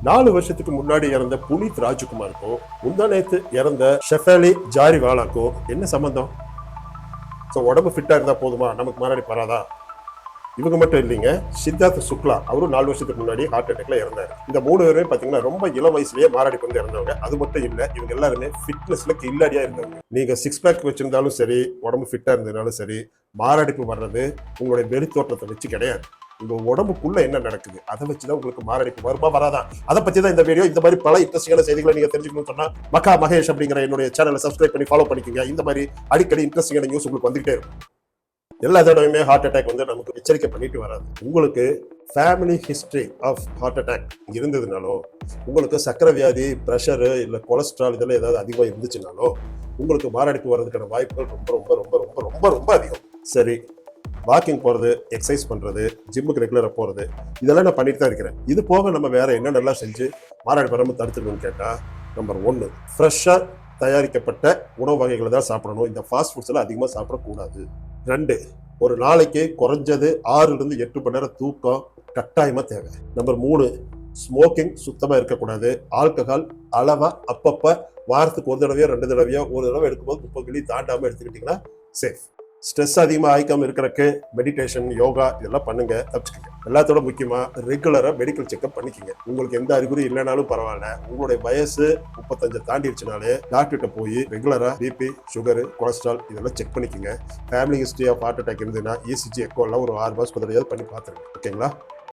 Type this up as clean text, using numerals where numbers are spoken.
4 வருஷத்துக்கு முன்னாடி இறந்த புனித் ராஜ்குமாருக்கும் முந்தானேத்து இறந்த ஷெஃபாலி ஜாரிவாலாக்கும் என்ன சம்பந்தம்? உடம்பு ஃபிட்டா இருந்தா போதுமா, நமக்கு மாரடைப்பு வராதா? இவங்க மட்டும் இல்லைங்க, சித்தார்த் சுக்லா அவரும் 4 வருஷத்துக்கு முன்னாடி ஹார்ட் அட்டாக்ல இறந்தாரு. இந்த 3 பேருமே பாத்தீங்கன்னா ரொம்ப இளம் வயசுலயே மாரடைப்பு வந்து இறந்தவங்க. அது மட்டும் இல்ல, இவங்க எல்லாருமே ஃபிட்னஸ்ல கில்லாடியா இருந்தவங்க. நீங்க 6 பேக் வச்சிருந்தாலும் சரி, உடம்பு ஃபிட்டா இருந்ததுனாலும் சரி, மாரடைப்பு வர்றது உங்களுடைய வெளி தோற்றத்தை வச்சு கிடையாது. உங்க உடம்புக்குள்ள என்ன நடக்குது அதை வச்சுதான் உங்களுக்கு மாரடைப்பு வருமா வராதா, அதை பத்தி தான் இந்த வீடியோ. இந்த மாதிரி பல இன்ட்ரெஸ்டிங்கான செய்திகளை நீங்க தெரிஞ்சுக்கணும்னு சொன்னா மக்கா மகேஷ் அப்படிங்கிற என்னுடைய சேனலை சப்ஸ்கிரைப் பண்ணி ஃபாலோ பண்ணிக்கோங்க. இந்த மாதிரி அடிக்கடி இன்ட்ரெஸ்டிங்கான நியூஸ் உங்களுக்கு வந்துகிட்டே இருக்கும். எல்லா தடவையுமே ஹார்ட் அட்டாக் வந்து நமக்கு எச்சரிக்கை பண்ணிட்டு வராது. உங்களுக்கு family history of heart attack இருந்ததுனாலோ, உங்களுக்கு சக்கரை வியாதி, ப்ரெஷரு இல்லை கொலஸ்ட்ரால் இதெல்லாம் ஏதாவது அதிகமாக இருந்துச்சுனாலோ உங்களுக்கு மாரடைப்பு வர்றதுக்கான வாய்ப்புகள் ரொம்ப ரொம்ப ரொம்ப ரொம்ப ரொம்ப ரொம்ப அதிகம். சரி, வாக்கிங் போகிறது, எக்ஸசைஸ் பண்ணுறது, ஜிம்முக்கு ரெகுலராக போகிறது, இதெல்லாம் நான் பண்ணிட்டு தான் இருக்கிறேன். இது போக நம்ம வேற என்ன நல்லா செஞ்சு மாரடைப்பு வராமல் தடுத்துக்கணும்னு கேட்டால், நம்பர் 1, ஃப்ரெஷ்ஷாக தயாரிக்கப்பட்ட உணவு வகைகளை தான் சாப்பிடணும். இந்த ஃபாஸ்ட் ஃபுட்ஸ் எல்லாம் அதிகமாக சாப்பிடக்கூடாது. 2, ஒரு நாளைக்கு குறைஞ்சது 6 to 8 மணி நேரம் தூக்கம் கட்டாயமா தேவை. நம்பர் 3, ஸ்மோக்கிங் சுத்தமா இருக்கக்கூடாது. ஆல்கஹால் அளவா அப்பப்ப வாரத்துக்கு ஒரு தடவையோ 2 தடவையோ ஒரு தடவை எடுக்கும்போது 30 மில்லி தாண்டாம எடுத்துக்கிட்டீங்கன்னா சேஃப். ஸ்ட்ரெஸ் அதிகமாக ஆயிக்காம இருக்கிறதுக்கு மெடிடேஷன், யோகா இதெல்லாம் பண்ணுங்க, தப்பிச்சுக்கங்க. எல்லாத்தோட முக்கியமா ரெகுலரா மெடிக்கல் செக்அப் பண்ணிக்கங்க. உங்களுக்கு எந்த அறிகுறி இல்லைனாலும் பரவாயில்ல, உங்களுடைய வயசு 35 தாண்டிடுச்சுனாலே டாக்டர்கிட்ட போய் ரெகுலரா பிபி, சுகர், கொலஸ்ட்ரால் இதெல்லாம் செக் பண்ணிக்கங்க. Family history of heart attack இருந்ததுன்னா இசிஜி, எக்கோ எல்லாம் ஒரு 6 மாசத்துக்கு தடவையாவது பண்ணி பார்த்துருங்க. ஓகேங்களா?